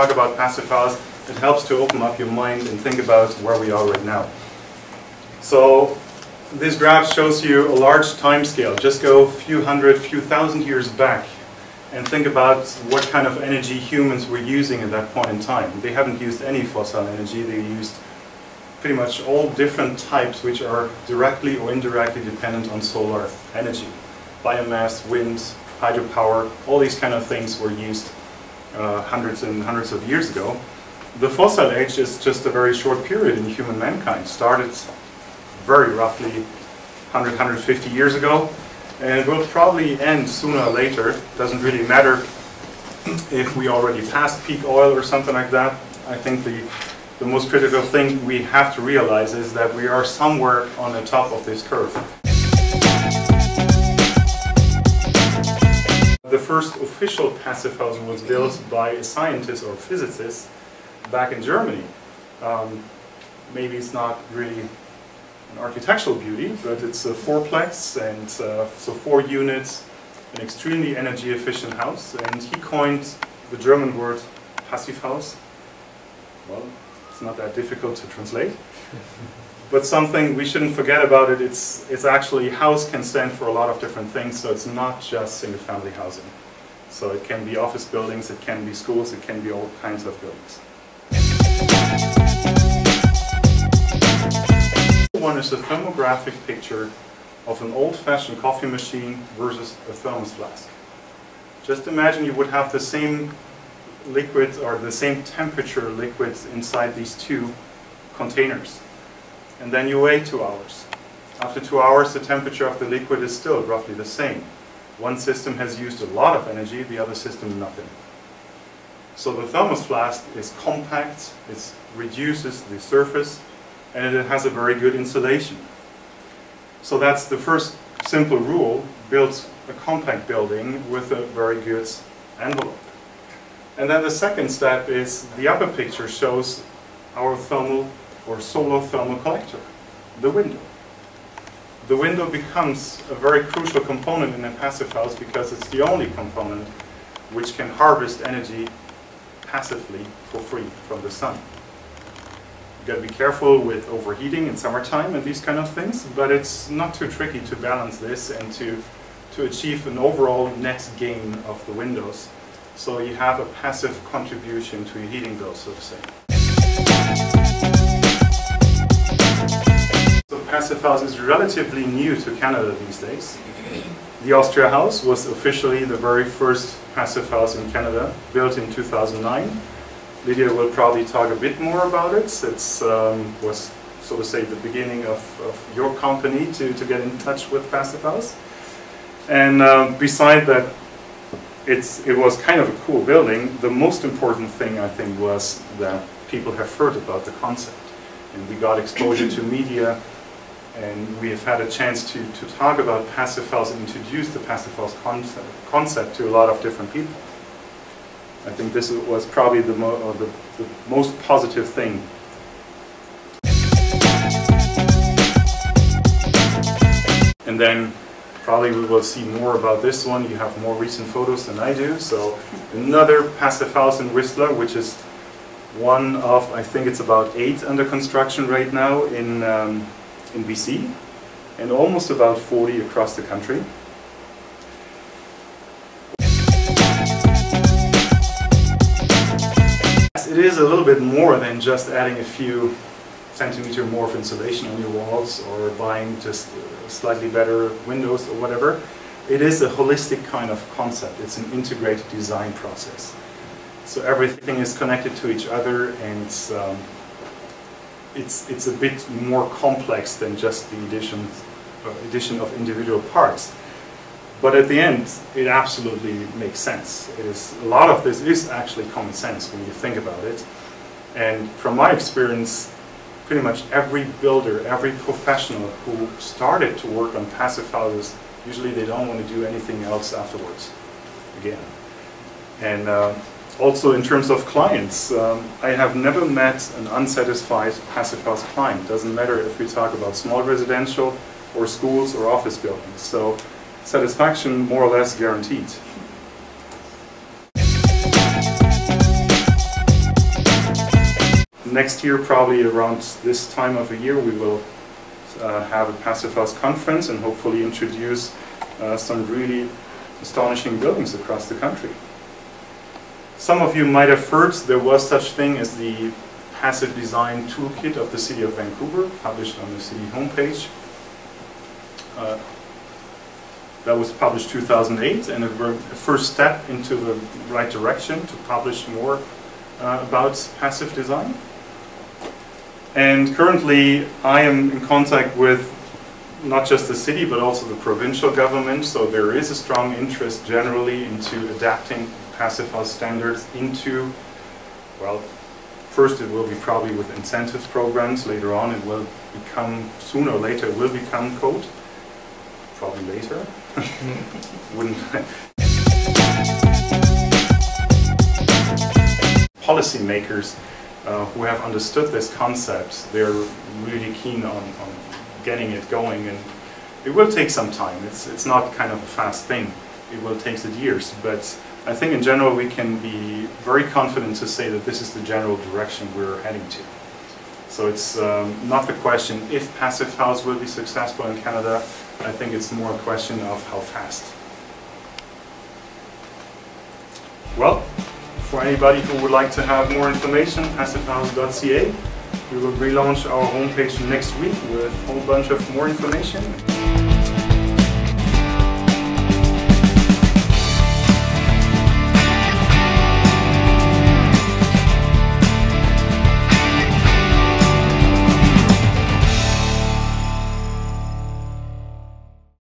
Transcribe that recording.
talk about passive house, it helps to open up your mind and think about where we are right now. So this graph shows you a large time scale. Just go a few hundred, few thousand years back and think about what kind of energy humans were using at that point in time. They haven't used any fossil energy. They used pretty much all different types which are directly or indirectly dependent on solar energy. Biomass, wind, hydropower, all these kind of things were used hundreds and hundreds of years ago. The fossil age is just a very short period in human mankind. Started very roughly 100, 150 years ago, and will probably end sooner or later. Doesn't really matter if we already passed peak oil or something like that. I think the most critical thing we have to realize is that we are somewhere on the top of this curve. The first official passive house was built by a scientist or physicist back in Germany. Maybe it's not really an architectural beauty, but it's a fourplex and so 4 units, an extremely energy efficient house, and he coined the German word PassiveHouse. Well, it's not that difficult to translate, but something we shouldn't forget about it, it's actually, house can stand for a lot of different things, so it's not just single family housing. So it can be office buildings, it can be schools, it can be all kinds of buildings. One is a thermographic picture of an old-fashioned coffee machine versus a thermos flask. Just imagine you would have the same liquid or the same temperature liquid inside these two containers. And then you wait 2 hours. After 2 hours, the temperature of the liquid is still roughly the same. One system has used a lot of energy, the other system nothing. So the thermos flask is compact, it reduces the surface, and it has a very good insulation. So that's the first simple rule: build a compact building with a very good envelope. And then the second step is the upper picture shows our thermal or solar thermal collector, the window. The window becomes a very crucial component in a passive house because it's the only component which can harvest energy passively for free from the sun. You've got to be careful with overheating in summertime and these kind of things, but it's not too tricky to balance this and to achieve an overall net gain of the windows. So you have a passive contribution to your heating bill, so to say. So passive house is relatively new to Canada these days. The Austria house was officially the very first passive house in Canada, built in 2009. Lydia will probably talk a bit more about it. It was, so to say, the beginning of your company to get in touch with passive house. And beside that, it was kind of a cool building. The most important thing, I think, was that people have heard about the concept. And we got exposure to media, and we have had a chance to talk about passive house and introduce the passive house concept to a lot of different people. I think this was probably the most positive thing. And then probably we will see more about this one. You have more recent photos than I do. So another passive house in Whistler, which is one of, I think it's about 8 under construction right now in BC, and almost about 40 across the country. It is a little bit more than just adding a few centimeter more of insulation on your walls or buying just slightly better windows or whatever. It is a holistic kind of concept. It's an integrated design process. So everything is connected to each other, and it's a bit more complex than just the addition of individual parts. But at the end, it absolutely makes sense. A lot of this is actually common sense when you think about it. And from my experience, pretty much every builder, every professional who started to work on passive houses, usually they don't want to do anything else afterwards, again. And also in terms of clients, I have never met an unsatisfied passive house client. Doesn't matter if we talk about small residential or schools or office buildings. So satisfaction more or less guaranteed. Next year, probably around this time of the year, we will have a Passive House conference and hopefully introduce some really astonishing buildings across the country. Some of you might have heard there was such thing as the Passive Design Toolkit of the City of Vancouver, published on the city homepage. That was published 2008, and a first step into the right direction to publish more about passive design. And currently I am in contact with not just the city but also the provincial government, so there is a strong interest generally into adapting Passive House standards into, well, first it will be probably with incentives programs, later on it will become, sooner or later it will become code, probably later. Wouldn't. Policymakers who have understood this concept, they're really keen on getting it going, and it will take some time. It's not kind of a fast thing. It will take years, but I think in general we can be very confident to say that this is the general direction we're heading to. So it's not the question if Passive House will be successful in Canada. I think it's more a question of how fast. Well, for anybody who would like to have more information, PassiveHouse.ca. We will relaunch our homepage next week with a whole bunch of more information.